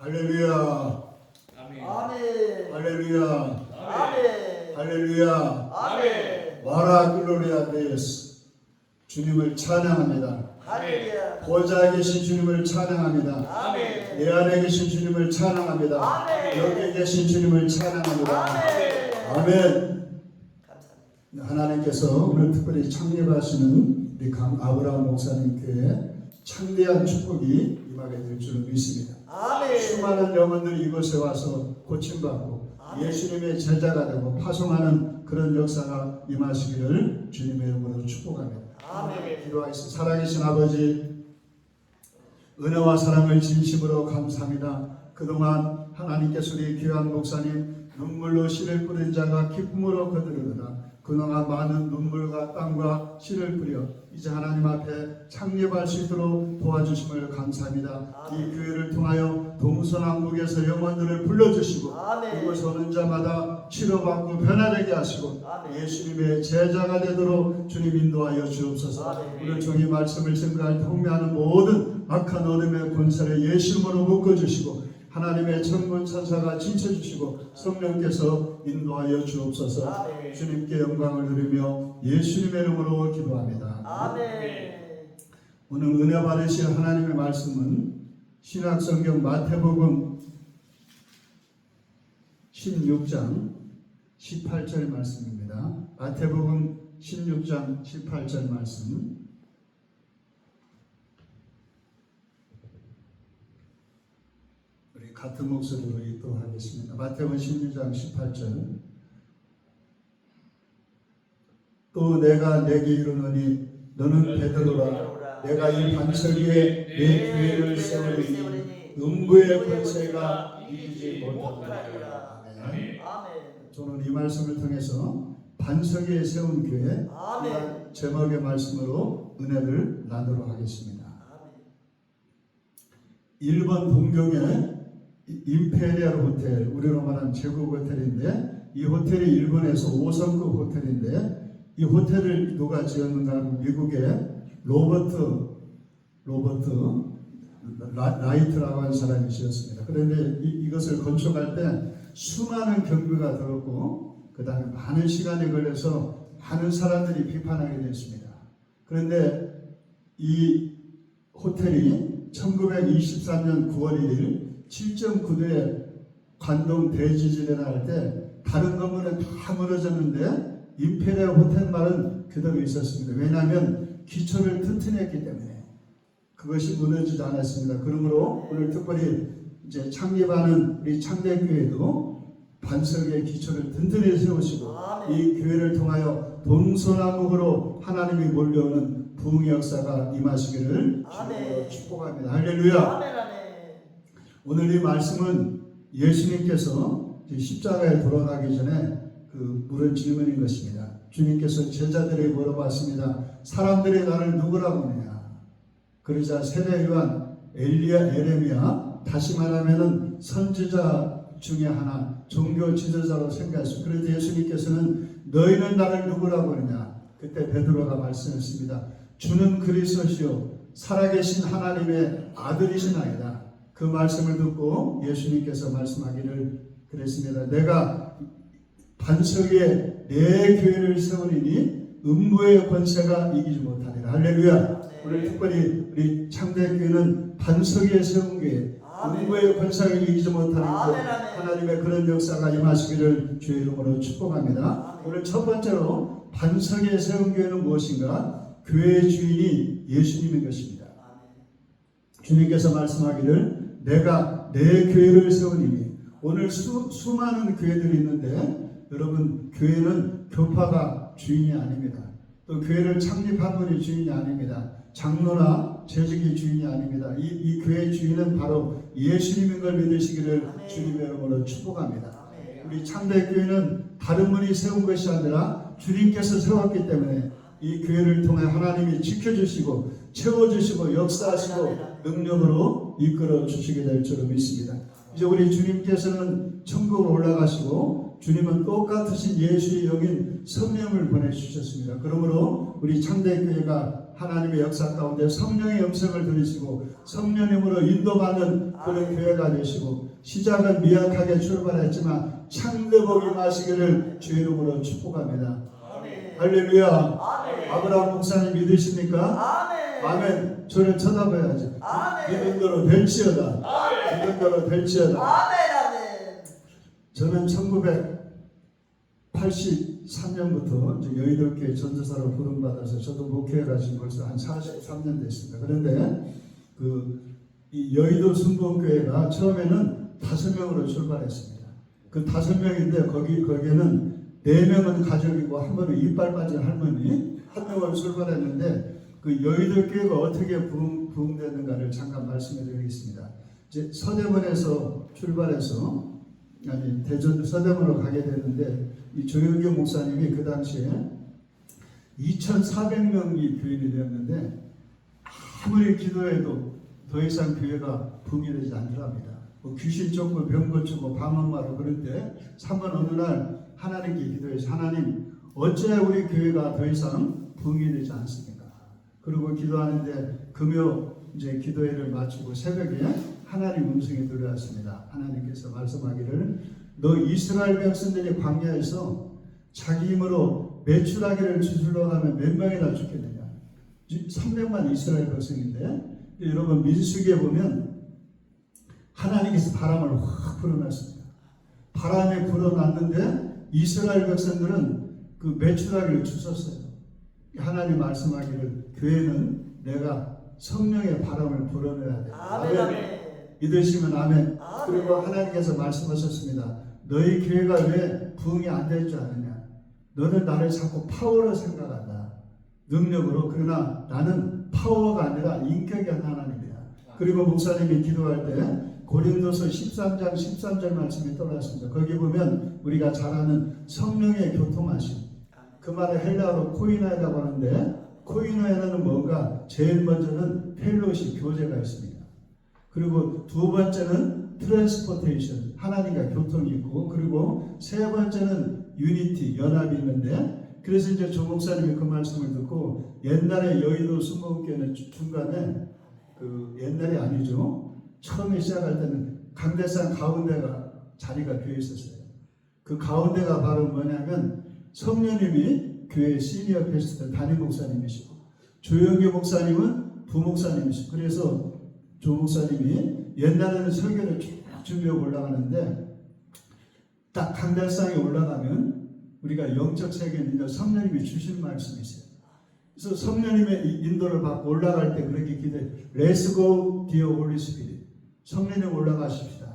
할렐루야. 아멘. 아멘. 할렐루야. 아멘. 할렐루야. 아멘. 와라 글로리아 데이스. 주님을 찬양합니다. 할렐루야. 보좌에 계신 주님을 찬양합니다. 아멘. 내 안에 계신 주님을 찬양합니다. 아멘. 여기 계신 주님을 찬양합니다. 아멘. 아멘. 감사합니다. 하나님께서 오늘 특별히 창립하시는 우리 아브라함 목사님 교회에 창대한 축복이 임하게 될 줄 믿습니다. 아멘. 수많은 영혼들이 이곳에 와서 고침받고 아멘. 예수님의 제자가 되고 파송하는 그런 역사가 임하시기를 주님의 이름으로 축복합니다. 아멘. 기도하겠습니다. 살아계신 아버지, 은혜와 사랑을 진심으로 감사합니다. 그동안 하나님께서 우리 귀한 목사님 눈물로 씨를 뿌린 자가 기쁨으로 거두리로다. 그동안 많은 눈물과 땀과 씨를 뿌려 이제 하나님 앞에 창립할 수 있도록 도와주심을 감사합니다. 이 교회를 통하여 동서남북에서 영혼들을 불러주시고 아멘. 이곳에 오는 자마다 치료받고 변화되게 하시고 아멘. 예수님의 제자가 되도록 주님 인도하여 주옵소서. 아멘. 오늘 종이 말씀을 증거할 때 홍매하는 모든 악한 어둠의 권세를 예수 이름으로 묶어주시고 하나님의 천군 천사가 지켜주시고 성령께서 인도하여 주옵소서. 아멘. 주님께 영광을 드리며 예수님의 이름으로 기도합니다. 아멘. 오늘 은혜 받으실 하나님의 말씀은 신약성경 마태복음 16장 18절 말씀입니다. 마태복음 16장 18절 말씀. 우리 같은 목소리로 읽도록 하겠습니다. 마태복음 16장 18절. 또 내가 내게 이르노니 너는 베드로라. 내가 이 반석 위에 내 교회를 세우리니 음부의 권세가 이기지 못하리라. 아멘. 아멘. 저는 이 말씀을 통해서 반석 위에 세운 교회 아멘. 제목의 말씀으로 은혜를 나누도록 하겠습니다. 아멘. 일본 동경의 임페리얼 호텔, 우리로 말하는 제국 호텔인데 이 호텔이 일본에서 5성급 호텔인데 이 호텔을 누가 지었는가 하면 미국의 로버트 라이트라고 하는 사람이 지었습니다. 그런데 이것을 건축할 때 수많은 경비가 들었고 그 다음에 많은 시간이 걸려서 많은 사람들이 비판하게 됐습니다. 그런데 이 호텔이 1923년 9월 1일 7.9도의 관동 대지진이 날 때 다른 건물은 다 무너졌는데 임페리얼 호텔만은 그대로 있었습니다. 왜냐하면 기초를 튼튼했기 때문에 그것이 무너지지 않았습니다. 그러므로 오늘 특별히 이제 창립하는 우리 창대교회도 반석의 기초를 든든히 세우시고 아멘. 이 교회를 통하여 동서남북으로 하나님이 몰려오는 부흥의 역사가 임하시기를 아멘. 주님으로 축복합니다. 할렐루야. 아멘. 아멘. 오늘 이 말씀은 예수님께서 십자가에 돌아가기 전에 물은 질문인 것입니다. 주님께서 제자들에게 물어봤습니다. 사람들이 나를 누구라고 하느냐? 그러자 세례요한, 엘리야, 에레미야, 다시 말하면은 선지자 중에 하나, 종교 지도자로 생각했습니다. 그런데 예수님께서는 너희는 나를 누구라고 하느냐? 그때 베드로가 말씀했습니다. 주는 그리스도시요 살아계신 하나님의 아들이시나이다. 그 말씀을 듣고 예수님께서 말씀하기를 그랬습니다. 내가 반석 위에 내 교회를 세우리니 음부의 권세가 이기지 못하리라. 할렐루야. 오늘 특별히 우리 창대교회는 반석 위에 세운 교회, 음부의 권세가 이기지 못하는 교회, 하나님의 그런 역사가 임하시기를 주의 이름으로 축복합니다. 오늘 첫 번째로 반석 위에 세운 교회는 무엇인가? 교회의 주인이 예수님인 것입니다. 주님께서 말씀하기를 내가 내 교회를 세우리니 오늘 수많은 교회들이 있는데 여러분 교회는 교파가 주인이 아닙니다. 또 교회를 창립한 분이 주인이 아닙니다. 장로나 재직이 주인이 아닙니다. 이 교회의 주인은 바로 예수님인 걸 믿으시기를 아멘. 주님의 이름으로 축복합니다. 아멘. 우리 창대교회는 다른 분이 세운 것이 아니라 주님께서 세웠기 때문에 이 교회를 통해 하나님이 지켜주시고 채워주시고 역사하시고 능력으로 이끌어 주시게 될 줄로 믿습니다. 이제 우리 주님께서는 천국으로 올라가시고 주님은 똑같으신 예수의 영인 성령을 보내주셨습니다. 그러므로 우리 창대교회가 하나님의 역사 가운데 성령의 음성을 들으시고 성령님으로 인도받는 그런 교회가 되시고 시작은 미약하게 출발했지만 창대복이 마시기를 주 이름으로 축복합니다. 할렐루야. 아브라함 목사님 믿으십니까? 아멘. 저를 쳐다봐야지. 믿은 대로 될지어다. 믿은 대로 될지어다. 저는 1983년부터 여의도교회 전도사로 부름받아서 저도 목회에 가신 벌써 한 43년 됐습니다. 그런데 이 여의도 순복음교회가 처음에는 5명으로 출발했습니다. 그 5명인데 거기에는 4명은 가족이고 한 번은 이빨 빠진 할머니 한 명을 출발했는데 그 여의도 교회가 어떻게 부흥되는가를 잠깐 말씀해 드리겠습니다. 이제 서대문에서 출발해서 대전 서대문으로 가게 되는데 이 조영경 목사님이 그 당시에 2,400명이 교인이 되었는데 아무리 기도해도 더 이상 교회가 부흥이 되지 않더랍니다. 뭐 귀신 쫓고 병 고치고 방언마로 그런데 3번 어느 날 하나님께 기도해서 하나님 어째 우리 교회가 더 이상 부흥이 되지 않습니까? 그리고 기도하는데 금요 이제 기도회를 마치고 새벽에 하나님 음성이 들려왔습니다. 하나님께서 말씀하기를 너 이스라엘 백성들이 광야에서 자기 힘으로 매출하기를 주술러 가면 몇 명이나 죽겠느냐? 300만 이스라엘 백성인데 여러분 민수기에 보면 하나님께서 바람을 확 불어놨습니다. 바람에 불어놨는데 이스라엘 백성들은 그 매출하기를 주셨어요. 하나님 말씀하기를 교회는 내가 성령의 바람을 불어넣어야 돼. 아멘. 믿으시면 아멘. 그리고 하나님께서 말씀하셨습니다. 너희 교회가 왜 부흥이 안 될 줄 아느냐? 너는 나를 자꾸 파워로 생각한다. 능력으로. 그러나 나는 파워가 아니라 인격의 하나님이다. 그리고 목사님이 기도할 때 고린도서 13장 13절 말씀이 떠올랐습니다. 거기 보면 우리가 잘 아는 성령의 교통하심. 그 말을 헬라어로 코이노에라고 하는데 코이노에는 뭔가 제일 먼저는 펠로시 교제가 있습니다. 그리고 두 번째는 트랜스포테이션 하나님과 교통이 있고 그리고 세 번째는 유니티 연합이 있는데 그래서 이제 조 목사님이 그 말씀을 듣고 옛날에 여의도 순복음교회는 중간에 옛날이 아니죠. 처음에 시작할 때는 강대산 가운데가 자리가 비어 있었어요. 그 가운데가 바로 뭐냐면 성령님이 교회 시니어 패스터 담임 목사님이시고 조영규 목사님은 부목사님이시고 그래서 조 목사님이 옛날에는 설교를 쭉 준비하고 올라가는데 딱 강달상에 올라가면 우리가 영적 세계는 성령님이 주신 말씀이 있어요. 그래서 성령님의 인도를 받고 올라갈 때 그렇게 기도해. Let's go dear Holy Spirit. 성령님 올라가십시다.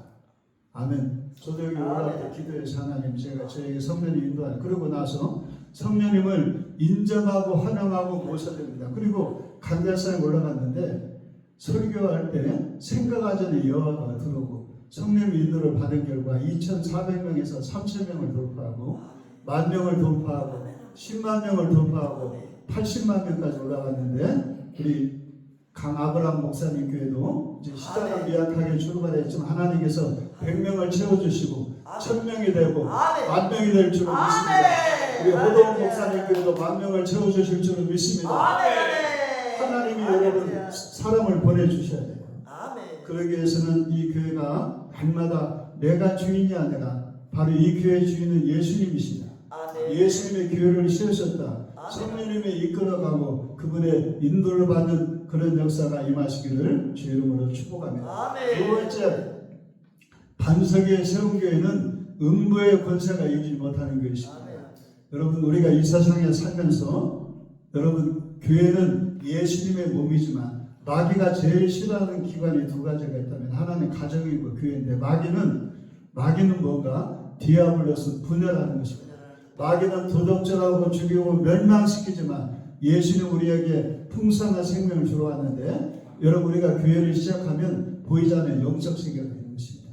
아멘. 저도 여기 올라갈 때 기도해서 하나님 제가 저에게 성령님 인도하는 그러고 나서 성령님을 인정하고 환영하고 모셔드립니다. 그리고 강달상에 올라갔는데 설교할 때 생각하기 전에 여호와가 들어오고 성령 인도를 받은 결과 2,400명에서 3,000명을 돌파하고 10,000명을 돌파하고 10만 명을 돌파하고 80만 명까지 올라갔는데 우리 강아브람 목사님 교회도 이제 시작은 미약하게 출발했지만 하나님께서 100명을 채워주시고 1,000명이 되고 10,000명이 될 줄을 믿습니다. 우리 호동 목사님 교회도 10,000명을 채워주실 줄을 믿습니다. 하나님이 여러분 사람을 보내주셔야 돼요. 그러기 위해서는 이 교회가 날마다 내가 주인이 아니라 바로 이 교회의 주인은 예수님이시다. 예수님의 교회를 세우셨다. 성령님이 이끌어가고 그분의 인도를 받는 그런 역사가 임하시기를 주 이름으로 축복합니다. 두 번째, 반석에 세운 교회는 음부의 권세가 이기지 못하는 것입니다. 여러분 우리가 이 세상에 살면서 여러분 교회는 예수님의 몸이지만 마귀가 제일 싫어하는 기관이 두 가지가 있다면 하나는 가정이고 교회인데 마귀는 뭔가 디아블로스 분열하는 것입니다. 마귀는 도덕질하고 죽이고 멸망시키지만 예수는 우리에게 풍성한 생명을 주러 왔는데 여러분 우리가 교회를 시작하면 보이지 않는 영적 세계가 있는 것입니다.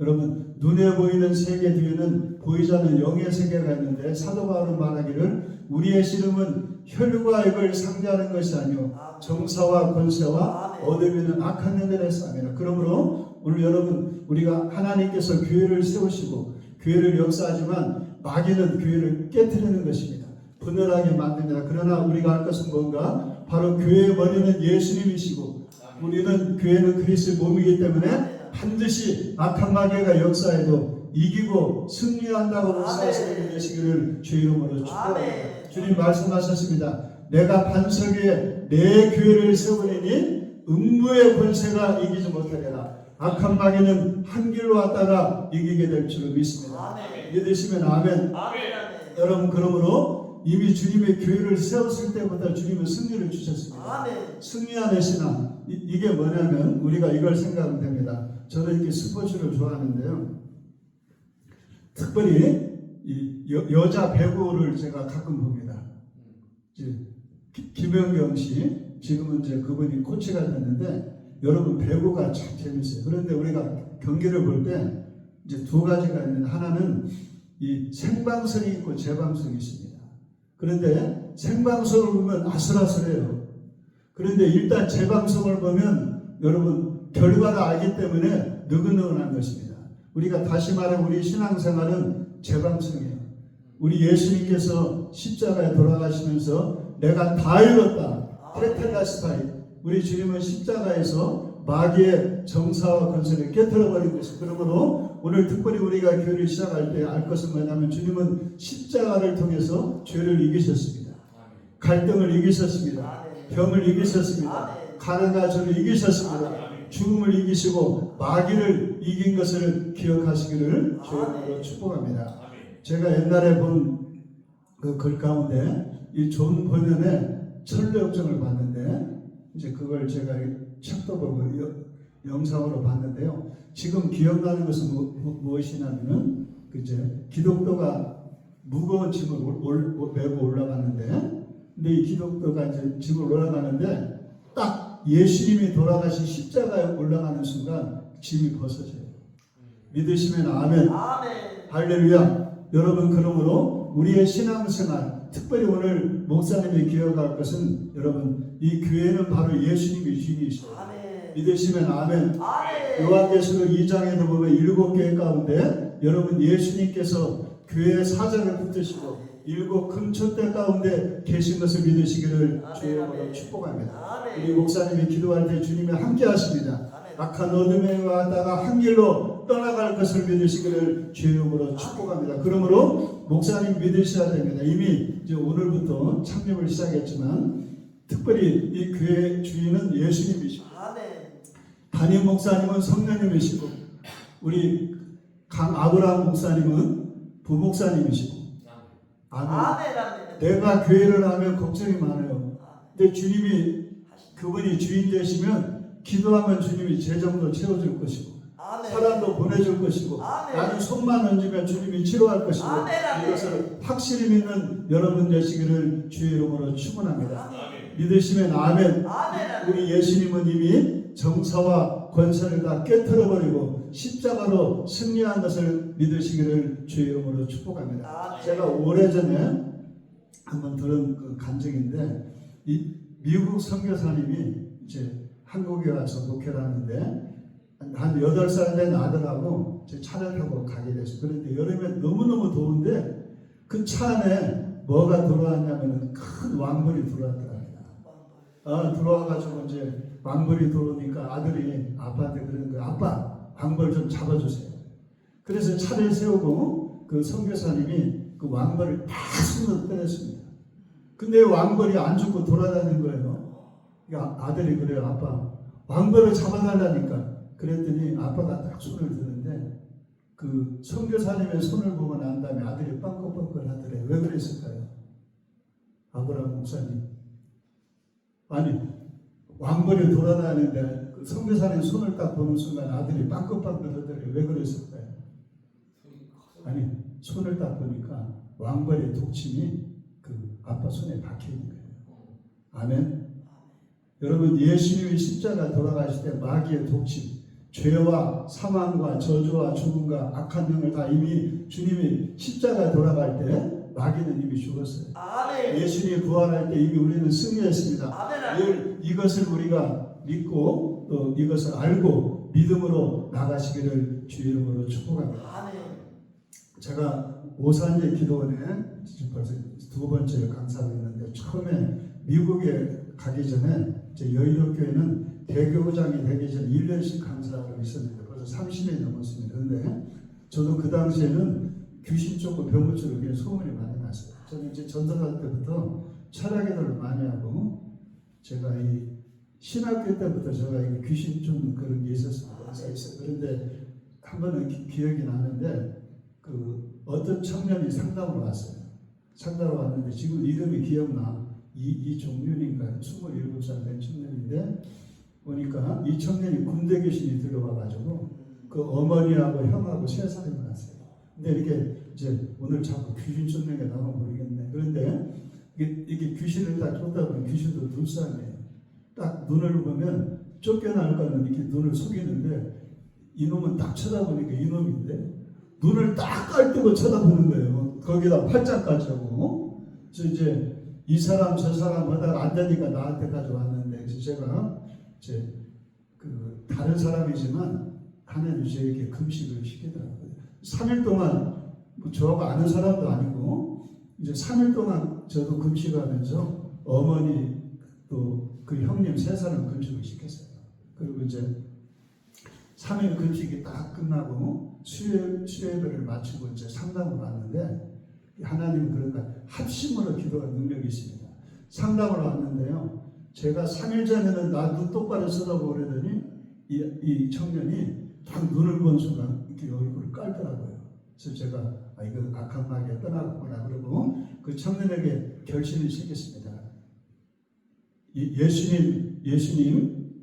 여러분 눈에 보이는 세계 뒤에는 보이지 않는 영의 세계가 있는데 사도 바울은 말하기를 우리의 씨름은 혈과 육을 상대하는 것이 아니요 정사와 권세와 어둠에 있는 악한 영들의 싸움이라. 그러므로 오늘 여러분 우리가 하나님께서 교회를 세우시고 교회를 역사하지만 마귀는 교회를 깨뜨리는 것입니다. 분열하게 만듭니다. 그러나 우리가 할 것은 뭔가? 바로 교회의 머리는 예수님이시고 우리는 교회는 그리스도의 몸이기 때문에 반드시 악한 마귀가 역사해도 이기고 승리한다고 말씀하시는 되시기를 주 이름으로 축복합니다. 주님 말씀하셨습니다. 내가 반석 위에 내 교회를 세우리니 음부의 권세가 이기지 못하리라. 악한 마귀는 한 길로 왔다가 이기게 될 줄을 믿습니다. 믿으시면 아멘. 여러분 그러므로 이미 주님의 교회를 세웠을 때부터 주님은 승리를 주셨습니다. 승리하는 신앙 이게 뭐냐면 우리가 이걸 생각하면 됩니다. 저는 이렇게 스포츠를 좋아하는데요. 특별히 이 여자 배구를 제가 가끔 봅니다. 김연경 씨 지금은 이제 그분이 코치가 됐는데 여러분 배구가 참 재밌어요. 그런데 우리가 경기를 볼 때 이제 두 가지가 있는데 하나는 이 생방송이 있고 재방송이 있습니다. 그런데 생방송을 보면 아슬아슬해요. 그런데 일단 재방송을 보면 여러분 결과를 알기 때문에 느긋느긋한 것입니다. 우리가 다시 말해 우리 신앙생활은 재방송이에요. 우리 예수님께서 십자가에 돌아가시면서 내가 다 이뤘다. 테텔라스타이. 우리 주님은 십자가에서 마귀의 정사와 권세를 깨트려버린 것이죠. 그러므로 오늘 특별히 우리가 교회를 시작할 때 알 것은 뭐냐면 주님은 십자가를 통해서 죄를 이기셨습니다. 갈등을 이기셨습니다. 병을 이기셨습니다. 가난과 저를 이기셨습니다. 죽음을 이기시고 마귀를 이긴 것을 기억하시기를 주님으로 축복합니다. 제가 옛날에 본 그 글 가운데 이 존 본연의 철로역정을 봤는데 이제 그걸 제가 책도 보고 영상으로 봤는데요. 지금 기억나는 것은 무엇이냐면은 이제 기독교가 무거운 짐을 메고 올라가는데, 근데 이 기독교가 이제 짐을 올라가는데 딱 예수님이 돌아가신 십자가에 올라가는 순간 짐이 벗어져요. 믿으시면 아멘. 할렐루야. 여러분 그러므로 우리의 신앙생활 특별히 오늘 목사님이 기억할 것은 여러분 이 교회는 바로 예수님이 주인이시죠. 믿으시면 아멘. 요한계시록 2장에도 보면 7교회 가운데 여러분 예수님께서 교회의 사장을 붙드시고 7 금초대 가운데 계신 것을 믿으시기를 주님으로 축복합니다. 우리 목사님이 기도할 때 주님이 함께 하십니다. 악한 어둠에 왔다가 한 길로 떠나갈 것을 믿으시기를 주님으로 축복합니다. 그러므로 목사님 믿으셔야 됩니다. 이미 이제 오늘부터 창립을 시작했지만 특별히 이 교회 주인은 예수님이시고 담임 목사님은 성령님이시고 우리 강아브라함 목사님은 부목사님이시고 아멘. 내가 교회를 하면 걱정이 많아요. 근데 주님이 그분이 주인 되시면 기도하면 주님이 재정도 채워줄 것이고 사람도 보내줄 것이고 나는 손만 얹으면 주님이 치료할 것이고 이것을 확실히 믿는 여러분 되시기를 주의 이름으로 축원합니다. 믿으시면 아멘. 우리 예수님은 이미 정사와 권세를 다 깨트려버리고 십자가로 승리한 것을 믿으시기를 주의 이름으로 축복합니다. 제가 오래전에 한번 들은 그 감정인데 이 미국 선교사님이 이제 한국에 와서 목회를 하는데 한 8살 된 아들하고 제 차를 타고 가게 됐어요. 그런데 여름에 너무너무 더운데 그 차 안에 뭐가 들어왔냐면 큰 왕벌이 들어왔더랍니다. 들어와가지고 이제 왕벌이 들어오니까 아들이 아빠한테 그러는 거예요. 아빠, 왕벌 좀 잡아주세요. 그래서 차를 세우고 그 선교사님이 그 왕벌을 다 손으로 빼냈습니다. 근데 왕벌이 안 죽고 돌아다니는 거예요. 그러니까 아들이 그래요. 아빠, 왕벌을 잡아달라니까. 그랬더니 아빠가 딱 손을 드는데 그 선교사님의 손을 보고 난 다음에 아들이 빵긋빵긋 하더래요. 왜 그랬을까요? 아브라함 목사님. 아니 왕벌이 돌아다니는데 그 선교사님 손을 딱 보는 순간 아들이 빵긋빵긋 하더래요. 왜 그랬을까요? 아니 손을 딱 보니까 왕벌의 독침이 그 아빠 손에 박혀 있는 거예요. 아멘. 여러분 예수님이 십자가 돌아가실 때 마귀의 독침, 죄와 사망과 저주와 죽음과 악한 영을 다 이미 주님이 십자가 돌아갈 때 마귀는 이미 죽었어요. 예수님이 부활할 때 이미 우리는 승리했습니다. 이것을 우리가 믿고 또 이것을 알고 믿음으로 나가시기를 주 이름으로 축복합니다. 제가 오산제 기도원에 벌써 두 번째 강사로 있는데 처음에 미국에 가기 전에 제 여의도 교회는 대교장이 되기 전에 1년씩 강사로 있었는데 벌써 30년이 넘었습니다. 그런데 저도 그 당시에는 귀신 쫓고 병 고치고 그게 소문이 많이 났어요. 저는 이제 전도사 때부터 철학기도를 많이 하고 제가 이 신학교 때부터 제가 이 귀신 쫓는 그런 게 있었습니다. 그런데 한 번은 기억이 나는데 그 어떤 청년이 상담으로 왔어요. 상담으로 왔는데 지금 이름이 기억나. 이종윤인가 27살 된 청년인데 보니까 이 청년이 군대 귀신이 들어와가지고 그 어머니하고 형하고 3살이 났어요. 근데 이렇게 이제 오늘 자꾸 귀신 쫓는 게 나오면 모르겠네. 그런데 이게 귀신을 딱 쫓다 보면 귀신도 눈싸움이에요. 딱 눈을 보면 쫓겨날까는 이렇게 눈을 속이는데 이놈은 딱 쳐다보니까 이놈인데 눈을 딱 깔뜨고 쳐다보는 거예요. 거기다 팔짱까지 하고. 그래서 이제 이 사람 저 사람 하다가 안 되니까 나한테까지 왔는데 그래서 제가 이제 그 다른 사람이지만 하나님 저에게 금식을 시키더라고요. 3일 동안 뭐 저하고 아는 사람도 아니고 이제 3일 동안 저도 금식하면서 어머니 또 그 형님 3사람 금식을 시켰어요. 그리고 이제 3일 금식이 딱 끝나고 수요예배를 마치고 이제 상담을 왔는데 하나님은 그런가 합심으로 기도할 능력이 있습니다. 상담을 왔는데요. 제가 3일 전에는 나 눈 똑바로 쳐다보고 그러더니 이 청년이 딱 눈을 본 순간 이렇게 얼굴을 깔더라고요. 그래서 제가 이거 악한 마귀가 떠나구나 그러고 그 청년에게 결심을 시켰습니다.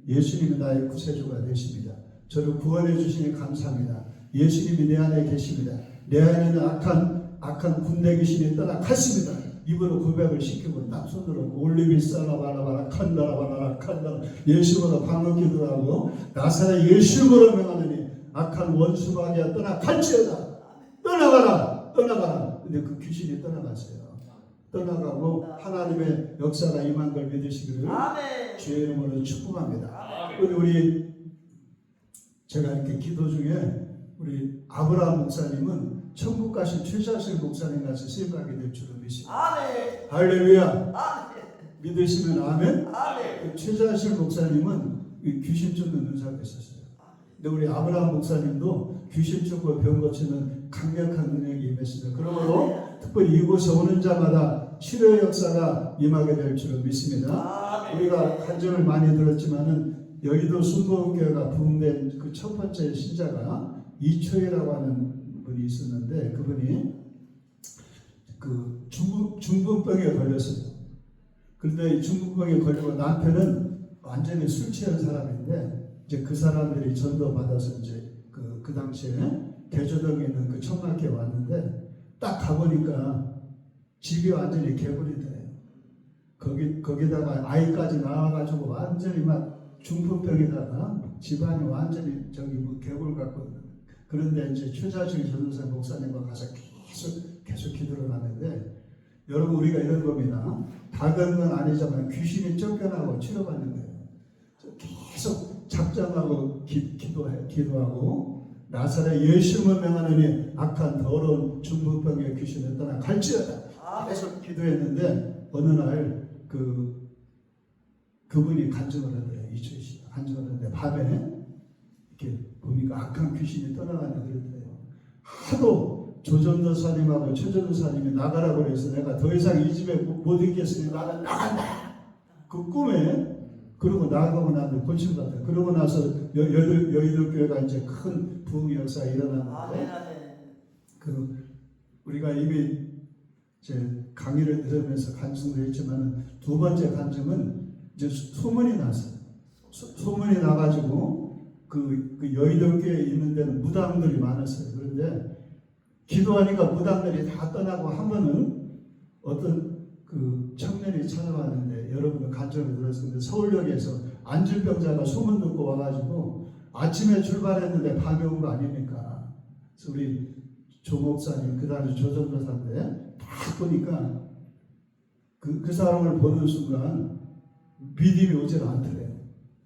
예수님은 나의 구세주가 되십니다. 저를 구원해 주시니 감사합니다. 예수님이 내 안에 계십니다. 내 안에는 악한 군대 귀신이 떠나갔습니다. 입으로 고백을 시키고 딱 손으로 올리비 싸라바라바라 칸다라바라라 칸다라 예수보다 방금 기도하고 나사렛 예수로 명하느니 악한 원수 마귀야 떠나갈지어다. 떠나가라. 근데 그 귀신이 떠나갔어요. 떠나가고 하나님의 역사가 임한 걸 믿으시기를 주의 이름으로 축복합니다. 우리 제가 이렇게 기도 중에 우리 아브라함 목사님은 천국 가신 최자실 목사님 같이 쓰임받게 될 줄을 믿습니다. 할렐루야. 믿으시면 아멘. 그 최자실 목사님은 귀신 쫓는 은사가 있었어요. 근데 우리 아브라함 목사님도 귀신 쫓고 병 고치는 강력한 능력이 임했습니다. 그러므로 특별히 이곳에 오는 자마다 치료의 역사가 임하게 될 줄을 믿습니다. 우리가 간증을 많이 들었지만은 여의도 순복음교회가 부흥된 그 첫 번째 신자가 이초희라고 하는 분이 있었는데 그분이 그 중풍병에 걸렸어요. 그런데 중풍병에 걸리고 남편은 완전히 술 취한 사람인데 이제 그 사람들이 전도 받아서 이제 그 당시에 대조동에 있는 그 청락교에 왔는데 딱 가보니까 집이 완전히 개불이 돼요. 거기다가 아이까지 나와가지고 완전히 막 중풍병에다가 집안이 완전히 뭐 개불 같고 그런데 이제 최자실 전도사 목사님과 가서 계속 기도를 하는데 여러분 우리가 이런 겁니다. 다른 건 아니지만 귀신이 쫓겨나고 치료받는 거예요. 계속 작정하고 기도하고 나사렛 예수님을 명하느니 악한 더러운 중풍병의 귀신을 떠나 갈지어다. 계속 기도했는데 어느 날 그분이 간증을 하더래요. 이초희 씨가 간증을 하는데 밤에 이렇게 보니까 악한 귀신이 떠나가는 그러더래요. 하도 조전도사님하고 최전도사님이 나가라고 그래서 내가 더 이상 이 집에 못 있겠으니 나는 나간다. 그 꿈에 그러고 나가고 나면 고침받아요. 그러고 나서 여의도 교회가 이제 큰 부흥 역사가 일어났는데 우리가 이미 이제 강의를 들으면서 간증도 했지만 두 번째 간증은 이제 소문이 났어요. 소문이 나가지고 그 여의도 교회에 있는 데는 무당들이 많았어요. 그런데 기도하니까 무당들이 다 떠나고 한 번은 어떤 그 청년이 찾아왔는데 여러분은 간증을 들었는데 서울역에서 안질병자가 소문 듣고 와가지고 아침에 출발했는데 밤에 온 거 아닙니까? 그래서 우리 조 목사님 그 당시 조전도사인데 딱 보니까 그 사람을 보는 순간 믿음이 오질 않더래요.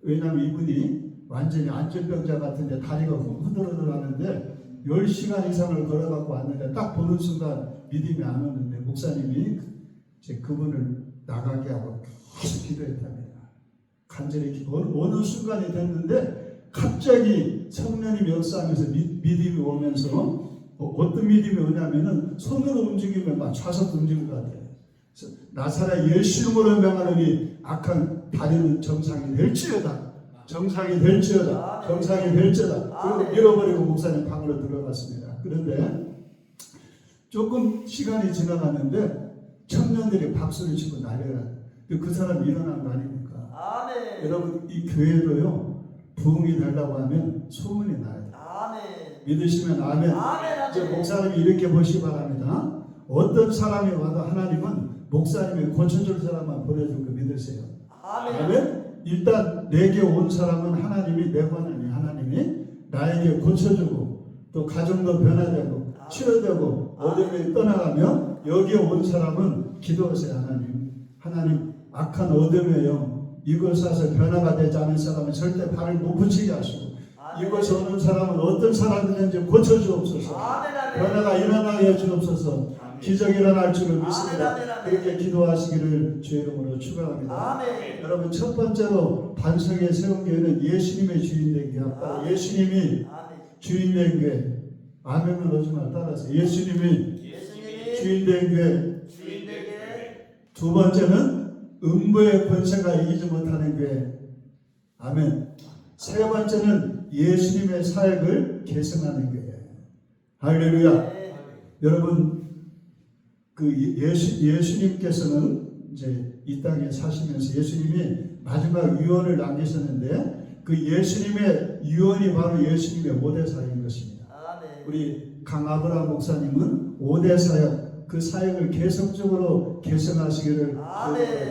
왜냐하면 이분이 완전히 안질병자 같은데 다리가 후들후들하는데 10시간 이상을 걸어갖고 왔는데 딱 보는 순간 믿음이 안 오는데 목사님이 이제 그분을 나가게 하고 계속 기도했답니다. 간절히 기도. 어느 순간이 됐는데 갑자기 성령님 역사하면서 믿음이 오면서 어떤 믿음이 오냐면은 손으로 움직이면 막 좌석 움직이는 것 같아요. 나사렛 예수 이름으로 명하노니 악한 다리는 정상이 될지어다. 정상이 될지어다. 정상이 될지어다. 그리고 밀어버리고 목사님 방으로 들어갔습니다. 그런데 조금 시간이 지나갔는데 청년들이 박수를 치고 난리가 났어요. 그 사람이 일어난 거 아닙니까? 아멘. 여러분 이 교회도요 부흥이 되려고 하면 소문이 나야 돼요. 아멘. 믿으시면 아멘. 아멘. 이제 목사님이 이렇게 보시기 바랍니다. 어떤 사람이 와도 하나님은 목사님이 고쳐줄 사람만 보내줄 거 믿으세요. 아멘. 아멘. 일단 내게 온 사람은 하나님이 내관하니 하나님이 나에게 고쳐주고 또 가정도 변화되고 치료되고 어둠이 떠나가며 여기에 온 사람은 기도하세요. 하나님 악한 어둠의 영 이곳에서 변화가 되지 않은 사람은 절대 발을 못 붙이게 하시고 이곳에 오는 사람은 어떤 사람이든지 고쳐주옵소서. 변화가 일어나게 해주옵소서. 기적이 일어날 줄을 믿습니다. 그렇게 기도하시기를 주의 이름으로 축원합니다. 여러분 첫 번째로 반석에 세운 교회는 예수님의 주인된 교회. 예수님이 주인된 교회. 아멘을 넣지 말 따라서 예수님이 주인된 교회. 두 번째는 음부의 권세가 이기지 못하는 교회. 아멘. 세 번째는 예수님의 사역을 계승하는 교회. 할렐루야. 여러분 그 예수님께서는 이제 이 땅에 사시면서 예수님이 마지막 유언을 남기셨는데 그 예수님의 유언이 바로 예수님의 5대 사역인 것입니다. 우리 강아브라 목사님은 5대 사역 그 사역을 계속적으로 계승하시기를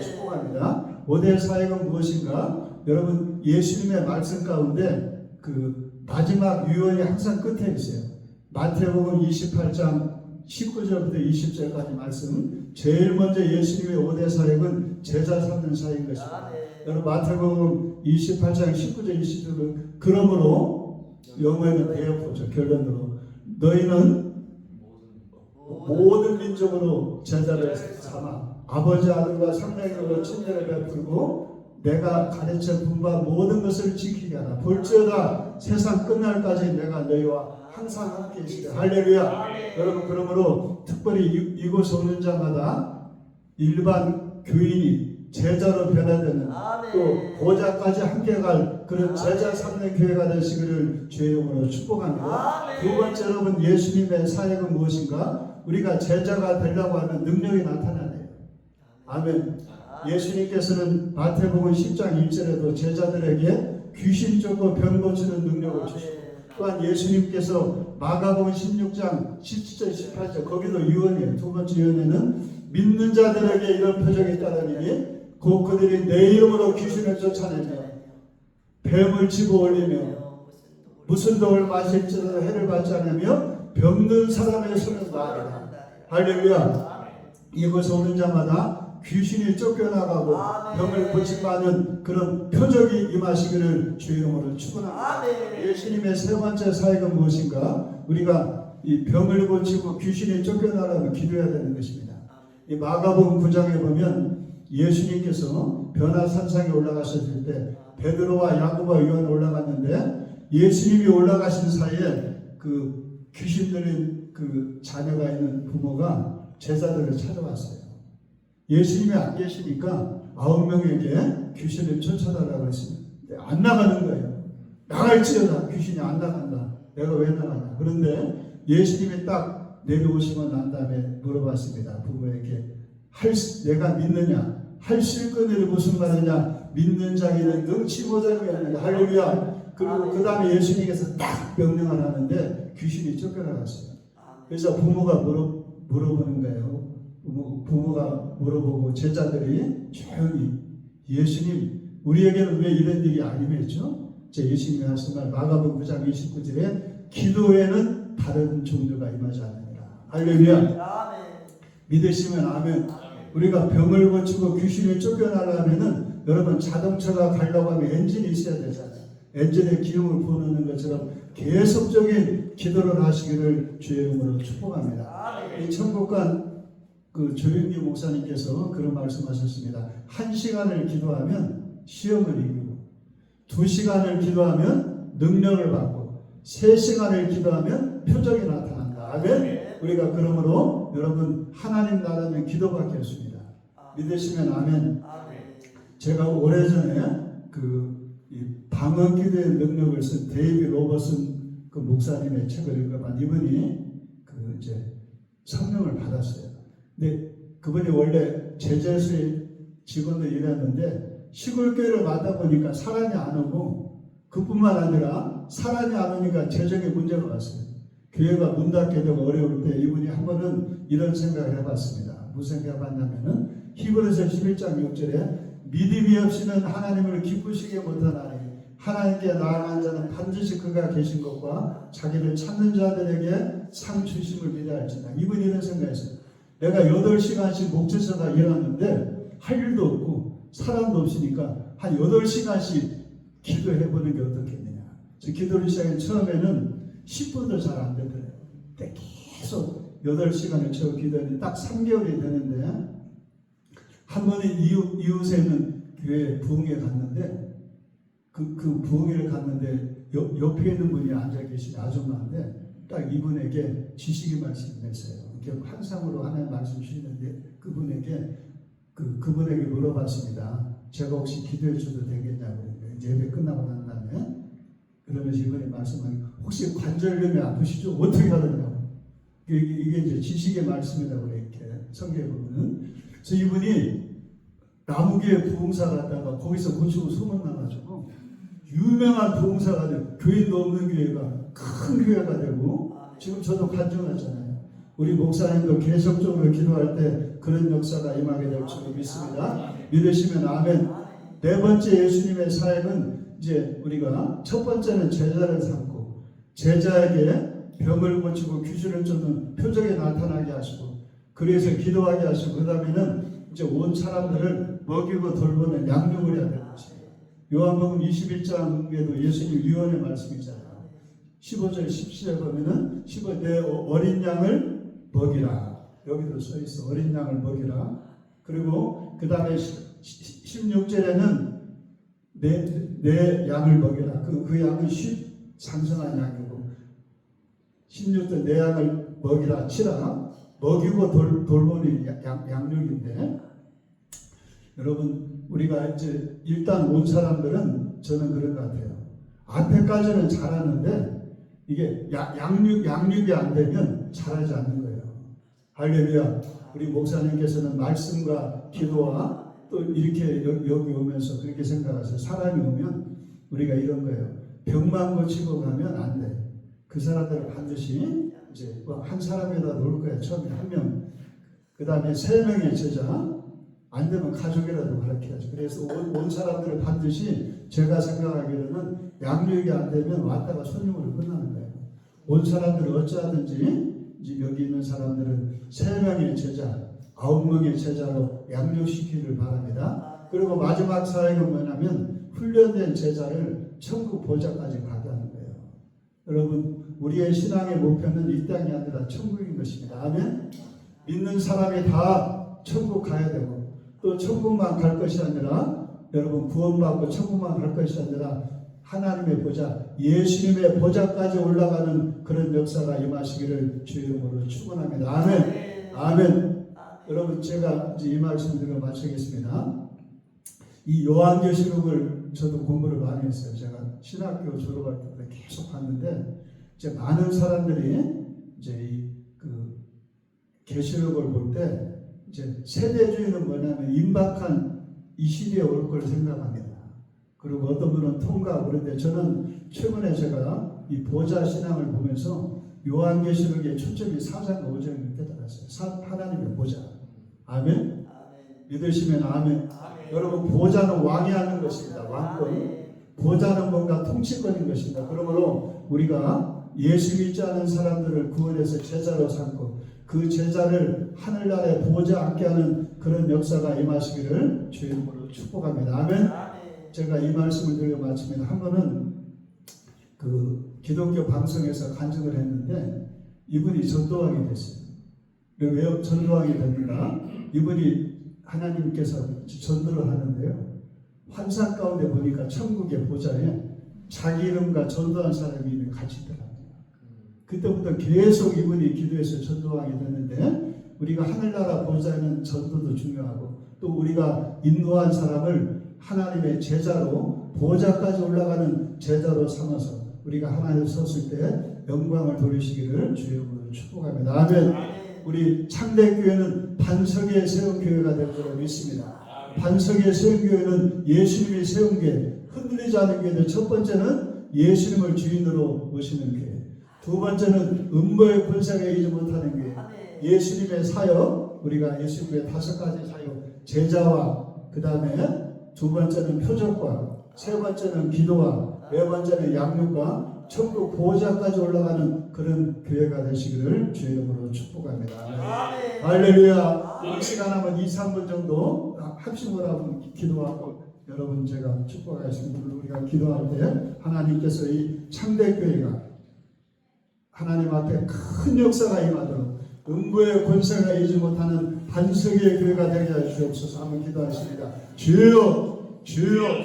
축복합니다. 5대 사역은 무엇인가? 여러분 예수님의 말씀 가운데 그 마지막 유언이 항상 끝에 있어요. 마태복음 28장 19절부터 20절까지 말씀. 제일 먼저 예수님의 5대 사역은 제자 삼는 사역인 것입니다. 여러분 마태복음 28장 19절 20절은 그러므로 영어에는 대역보죠. 결론으로 너희는 모든 민족으로 제자를 삼아 아버지 아들과 성령으로 친절을 베풀고 내가 가르쳐 본 바 모든 것을 지키게 하라. 볼지어다 세상 끝날까지 내가 너희와 항상 함께 있으리라. 할렐루야. 여러분 그러므로 특별히 이곳에 오는 자마다 일반 교인이 제자로 변화되는 또 고자까지 함께 갈 그런 제자 삼는 교회가 되시기를 주의 이름으로 축복합니다. 두 번째 여러분 예수님의 사역은 무엇인가? 우리가 제자가 되려고 하면 능력이 나타나네요. 아멘. 예수님께서는 마태복음 10장 1절에도 제자들에게 귀신 쫓고 병 고치는 능력을 주시고 또한 예수님께서 마가복음 16장 17절 18절 거기도 유언이에요. 두 번째 유언에는 믿는 자들에게 이런 표적이 따르니 곧 그들이 내 이름으로 귀신을 쫓아내며 뱀을 집어 올리며 무슨 독을 마실지라도 해를 받지 않으며 병든 사람의 손을 놔리라. 할렐루야. 이곳에 오는 자마다 귀신이 쫓겨나가고 병을 고침받는 그런 표적이 임하시기를 주의 이름으로 축원합니다. 예수님의 세 번째 사역은 무엇인가? 우리가 이 병을 고치고 귀신이 쫓겨나라고 기도해야 되는 것입니다. 이 마가복음 9장에 보면 예수님께서 변화산상에 올라가셨을 때 베드로와 야고보와 요한이 올라갔는데 예수님이 올라가신 사이에 그 귀신 들린 그 자녀가 있는 부모가 제자들을 찾아왔어요. 예수님이 안 계시니까 9명에게 귀신을 쫓아달라고 했습니다. 안 나가는 거예요. 나갈지어다. 귀신이 안 나간다. 내가 왜 나가냐. 그런데 예수님이 딱 내려오시고 난 다음에 물어봤습니다. 부모에게 내가 믿느냐. 할 수 있거니를 무슨 말이냐. 믿는 자에게는 능치보자가 있느냐. 할렐루야. 그리고 그 다음에 예수님께서 딱 명령을 하는데 귀신이 쫓겨나갔어요. 그래서 부모가 물어보는 거예요. 부모가 물어보고 제자들이 조용히 예수님 우리에게는 왜 이런 일이 아니겠죠? 예수님이 하신 말 마가복음 9장 29절에 기도에는 다른 종류가 임하지 않느니라. 할렐루야. 믿으시면 아멘. 우리가 병을 고치고 귀신을 쫓겨나려면 여러분 자동차가 가려고 하면 엔진이 있어야 되잖아요. 엔진에 기름을 부어놓는 것처럼 계속적인 기도를 하시기를 주의 이름으로 축복합니다. 이 천국간 그 조영기 목사님께서 그런 말씀하셨습니다. 1시간을 기도하면 시험을 이기고 2시간을 기도하면 능력을 받고 3시간을 기도하면 표적이 나타난다. 아멘. 우리가 그러므로 여러분 하나님 나라는 기도밖에 없습니다. 믿으시면 아멘. 제가 오래전에 이 방언 기도의 능력을 쓴 데이비 로버슨 그 목사님의 책을 읽어봤. 이분이 이제 성령을 받았어요. 근데 그분이 원래 제재소의 직원으로 일했는데 시골 교회를 맡다 보니까 사람이 안 오고 그뿐만 아니라 사람이 안 오니까 재정에 문제가 왔어요. 교회가 문 닫게 되고 어려울 때 이분이 한 번은 이런 생각을 해봤습니다. 무슨 생각을 해봤냐면은 히브리서 11장 6절에 믿음이 없이는 하나님을 기쁘시게 못하나니 하나님께 나아간 자는 반드시 그가 계신 것과 자기를 찾는 자들에게 상 주심을 믿어할지다. 이분이 이런 생각했어요. 내가 8시간씩 목재서가 일하는데 할 일도 없고 사람도 없으니까 한 8시간씩 기도해보는 게 어떻겠느냐. 그래서 기도를 시작한 처음에는 10분도 잘 안 되더래요. 근데 계속 8시간을 채워 기도했는데 딱 3개월이 되는데 한 번은 이웃에 있는 교회 부흥회 갔는데 그 부흥회를 갔는데 옆에 있는 분이 앉아 계신 아줌마인데 딱 이분에게 지식의 말씀을 냈어요. 이렇게 환상으로 하나님 말씀 주시는데 그분에게 물어봤습니다. 제가 혹시 기도해 줘도 되겠냐고. 이제 예배 끝나고 난 다음에 그러면서 이분이 말씀하니 혹시 관절염이 아프시죠? 어떻게 하느냐고. 이게 이제 지식의 말씀이라고 이렇게 성경에 보면은. 그래서 이분이 나무교회 부흥사 갔다가 거기서 고치고 소문나가지고 유명한 부흥사가 되고 교인도 없는 교회가 큰 교회가 되고 지금 저도 간증하잖아요. 우리 목사님도 계속적으로 기도할 때 그런 역사가 임하게 될 줄 믿습니다. 믿으시면 아멘. 네 번째 예수님의 사역은 이제 우리가 첫 번째는 제자를 삼고 제자에게 병을 고치고 귀신을 쫓는 표적이 나타나게 하시고 그래서 기도하게 하시고 그 다음에는 이제 온 사람들을 먹이고 돌보는 양육을 해야 되는 것입니다. 요한복음 21장에도 예수님 유언의 말씀이잖아요. 15절 17절 보면은 내 어린 양을 먹이라. 여기도 써 있어. 어린 양을 먹이라. 그리고 그 다음에 16절에는 내 양을 먹이라. 그 양은 장성한 양이고 16절 내 양을 먹이라 치라. 먹이고 돌보는 양육인데 여러분 우리가 이제 일단 온 사람들은 저는 그런 것 같아요. 앞에까지는 잘하는데 이게 양육이 안 되면 잘하지 않는 거예요. 할렐루야. 우리 목사님께서는 말씀과 기도와 또 이렇게 여기 오면서 그렇게 생각하세요. 사람이 오면 우리가 이런 거예요. 병만 고치고 가면 안 돼. 그 사람들은 반드시 이제 한 사람에다 놓을 거야. 처음에 한 명. 그 다음에 3명의 제자. 안 되면 가족이라도 가르쳐야죠. 그래서 온 사람들을 반드시 제가 생각하기로는 양육이 안 되면 왔다가 손님으로 끝나는 거예요. 온 사람들을 어찌하든지 이제 여기 있는 사람들은 3명의 제자, 9명의 제자로 양육시키기를 바랍니다. 그리고 마지막 사역은 뭐냐면 훈련된 제자를 천국 보좌까지 가게 하는 거예요. 여러분 우리의 신앙의 목표는 이 땅이 아니라 천국인 것입니다. 아멘. 믿는 사람이 다 천국 가야 되고 또 천국만 갈 것이 아니라 여러분 구원받고 천국만 갈 것이 아니라 하나님의 보좌, 예수님의 보좌까지 올라가는 그런 역사가 임하시기를 주의 이름으로 축원합니다. 아멘. 아멘. 여러분 제가 이제 이 말씀 드리고 마치겠습니다. 이 요한계시록을 저도 공부를 많이 했어요. 제가 신학교 졸업할 때부터 계속 봤는데 이제 많은 사람들이 이제 그 계시록을 볼 때 이제 세대주의는 뭐냐면 임박한 이 시대에 올 걸 생각합니다. 그리고 어떤 분은 통과하고 그런데 저는 최근에 제가 이 보좌 신앙을 보면서 요한계시록의 초점이 4장 5절을 깨달았어요. 하나님의 보좌. 아멘. 믿으시면 아멘. 여러분 보좌는 왕이 하는 것입니다. 왕권. 보좌는 뭔가 통치권인 것입니다. 그러므로 우리가 예수 믿지 않은 사람들을 구원해서 제자로 삼고 그 제자를 하늘나라에 보좌 앉게 하는 그런 역사가 임하시기를 주의 이름으로 축복합니다. 아멘. 제가 이 말씀을 드리고 마치면 한 번은 그 기독교 방송에서 간증을 했는데 이분이 전도하게 됐어요. 왜 전도하게 됩니까? 이분이 하나님께서 전도를 하는데요. 환상 가운데 보니까 천국의 보좌에 자기 이름과 전도한 사람이 이름이 같이 있더라고요. 그때부터 계속 이분이 기도해서 전도하게 됐는데, 우리가 하늘나라 보좌에는 전도도 중요하고, 또 우리가 인도한 사람을 하나님의 제자로 보좌까지 올라가는 제자로 삼아서 우리가 하나님 섰을 때 영광을 돌리시기를 주의 이름으로 축복합니다. 아멘. 우리 창대교회는 반석에 세운 교회가 될 거라고 믿습니다. 반석에 세운 교회는 예수님이 세운 교회, 흔들리지 않은 교회인데, 첫 번째는 예수님을 주인으로 모시는 교회, 두 번째는 음보의 권세가 이기지 못하는 교회, 예수님의 사역, 우리가 예수님의 5가지 사역, 제자와 그 다음에 두 번째는 표적과, 세 번째는 기도와, 네 번째는 양육과 천국 보호자까지 올라가는 그런 교회가 되시기를 주의 이름으로 축복합니다. 할렐루야. 이 시간 한번 2-3분 정도 합심을 하고 기도하고 여러분 제가 축복하겠습니다. 우리가 기도할 때 하나님께서 이 창대교회가 하나님 앞에 큰 역사가 임하도록 음부의 권세가 이지 못하는 반석의 교회가 되게 하여 주옵소서. 한번 기도하겠습니다. 주여, 주여.